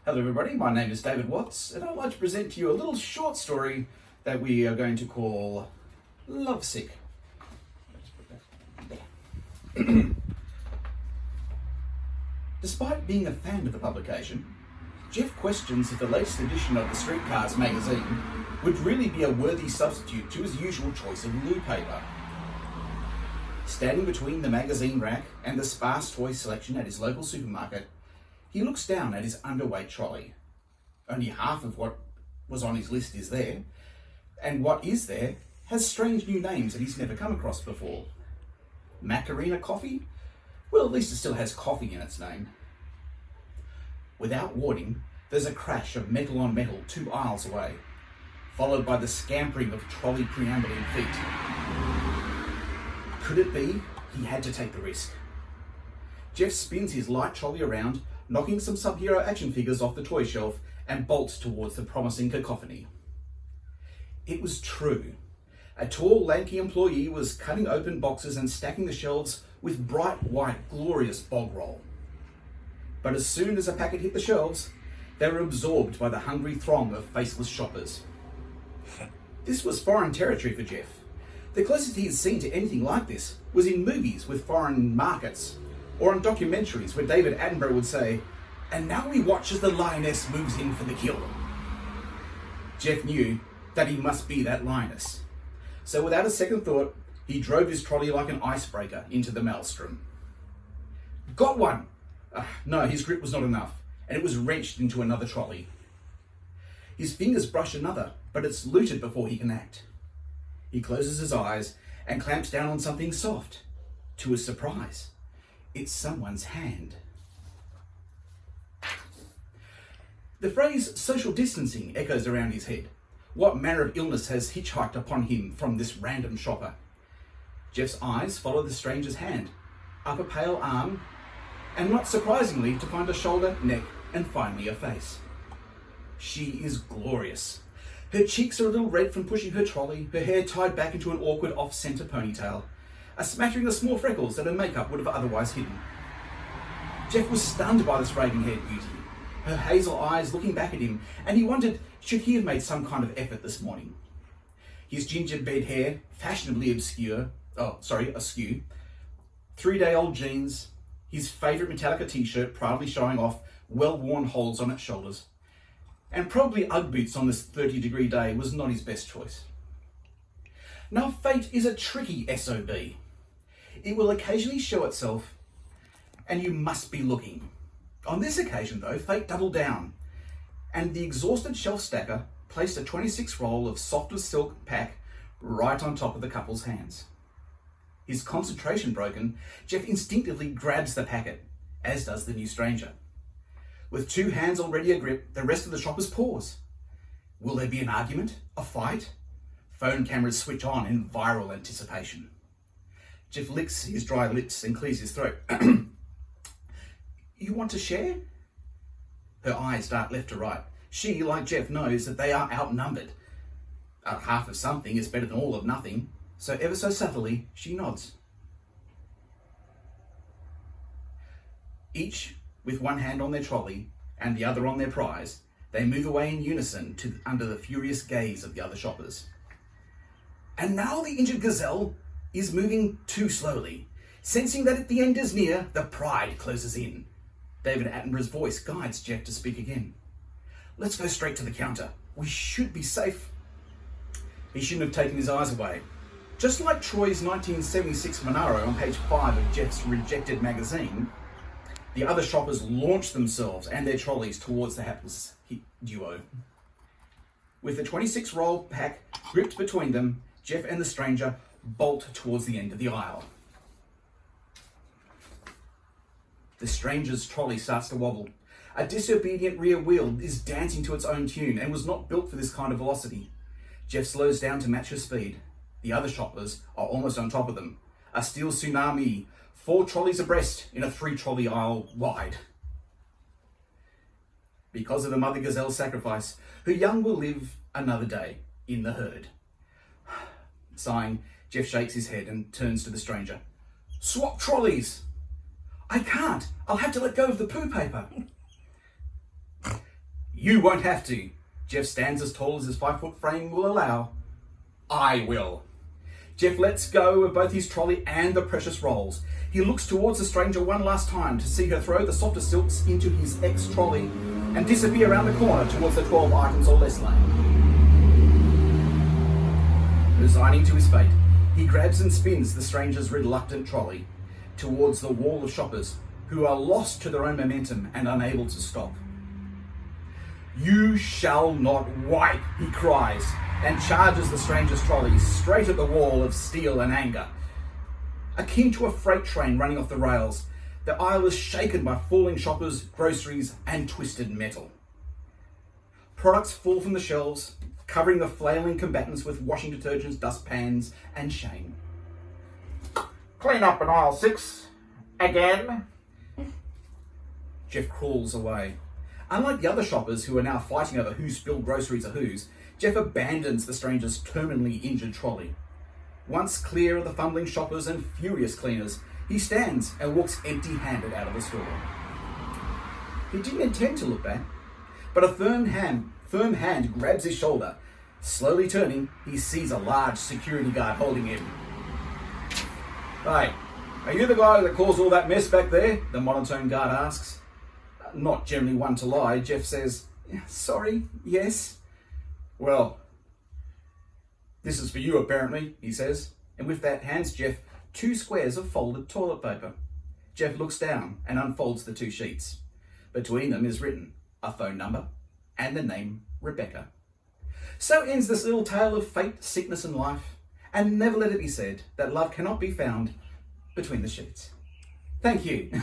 Hello everybody, my name is David Watts and I'd like to present to you a little short story that we are going to call Lovesick. Despite being a fan of the publication, Jeff questions if the latest edition of the Streetcars magazine would really be a worthy substitute to his usual choice of loo paper. Standing between the magazine rack and the sparse toy selection at his local supermarket, he looks down at his underweight trolley. Only half of what was on his list is there, and what is there has strange new names that he's never come across before. Macarena Coffee? Well, at least it still has coffee in its name. Without warning, there's a crash of metal on metal 2 aisles away, followed by the scampering of trolley preambling feet. Could it be he had to take the risk? Jeff spins his light trolley around, knocking some sub-hero action figures off the toy shelf and bolts towards the promising cacophony. It was true. A tall, lanky employee was cutting open boxes and stacking the shelves with bright white, glorious bog roll. But as soon as a packet hit the shelves, they were absorbed by the hungry throng of faceless shoppers. This was foreign territory for Jeff. The closest he had seen to anything like this was in movies with foreign markets, or on documentaries where David Attenborough would say, "And now we watch as the lioness moves in for the kill." Jeff knew that he must be that lioness. So without a second thought, he drove his trolley like an icebreaker into the maelstrom. Got one! No, his grip was not enough, and it was wrenched into another trolley. His fingers brush another, but it's looted before he can act. He closes his eyes and clamps down on something soft. To his surprise, it's someone's hand. The phrase social distancing echoes around his head. What manner of illness has hitchhiked upon him from this random shopper? Jeff's eyes follow the stranger's hand, up a pale arm, and not surprisingly to find a shoulder, neck, and finally a face. She is glorious. Her cheeks are a little red from pushing her trolley, her hair tied back into an awkward off-centre ponytail, a smattering of small freckles that her makeup would have otherwise hidden. Jeff was stunned by this raven-haired beauty, her hazel eyes looking back at him, and he wondered, should he have made some kind of effort this morning? His gingerbread hair, fashionably askew, 3-day-old jeans, his favourite Metallica t-shirt proudly showing off well-worn holes on its shoulders, and probably Ugg boots on this 30-degree day was not his best choice. Now, fate is a tricky SOB. It will occasionally show itself, and you must be looking. On this occasion, though, fate doubled down, and the exhausted shelf stacker placed a 26 roll of soft as silk pack right on top of the couple's hands. His concentration broken, Jeff instinctively grabs the packet, as does the new stranger. With 2 hands already agrip, the rest of the shoppers pause. Will there be an argument? A fight? Phone cameras switch on in viral anticipation. Jeff licks his dry lips and clears his throat. You want to share? Her eyes dart left to right. She, like Jeff, knows that they are outnumbered. Half of something is better than all of nothing, so ever so subtly, she nods. Each with one hand on their trolley and the other on their prize, they move away in unison under the furious gaze of the other shoppers. And now the injured gazelle is moving too slowly. Sensing that the end is near, the pride closes in. David Attenborough's voice guides Jeff to speak again. Let's go straight to the counter. We should be safe. He shouldn't have taken his eyes away. Just like Troy's 1976 Monaro on page 5 of Jeff's rejected magazine, the other shoppers launched themselves and their trolleys towards the hapless duo. With the 26 roll pack gripped between them, Jeff and the stranger bolt towards the end of the aisle. The stranger's trolley starts to wobble. A disobedient rear wheel is dancing to its own tune and was not built for this kind of velocity. Jeff slows down to match her speed. The other shoppers are almost on top of them. A steel tsunami, 4 trolleys abreast in a 3-trolley aisle wide. Because of the mother gazelle's sacrifice, her young will live another day in the herd. Sighing, Jeff shakes his head and turns to the stranger. Swap trolleys! I can't. I'll have to let go of the poo paper. You won't have to. Jeff stands as tall as his 5-foot frame will allow. I will. Jeff lets go of both his trolley and the precious rolls. He looks towards the stranger one last time to see her throw the softer silks into his ex-trolley and disappear around the corner towards the 12 items or less lane. Resigning to his fate, he grabs and spins the stranger's reluctant trolley towards the wall of shoppers who are lost to their own momentum and unable to stop. You shall not wipe, he cries, and charges the stranger's trolley straight at the wall of steel and anger. Akin to a freight train running off the rails, the aisle is shaken by falling shoppers, groceries, and twisted metal. Products fall from the shelves, covering the flailing combatants with washing detergents, dustpans, and shame. Clean up in aisle 6. Again. Jeff crawls away. Unlike the other shoppers who are now fighting over who spilled groceries or whose, Jeff abandons the stranger's terminally injured trolley. Once clear of the fumbling shoppers and furious cleaners, he stands and walks empty-handed out of the store. He didn't intend to look back, but a firm hand grabs his shoulder. Slowly turning, he sees a large security guard holding him. Hey, are you the guy that caused all that mess back there? The monotone guard asks. Not generally one to lie, Jeff says, sorry, yes. Well, this is for you apparently, he says, and with that hands Jeff 2 squares of folded toilet paper. Jeff looks down and unfolds the 2 sheets. Between them is written a phone number and the name Rebecca. So ends this little tale of fate, sickness and life, and never let it be said that love cannot be found between the sheets. Thank you.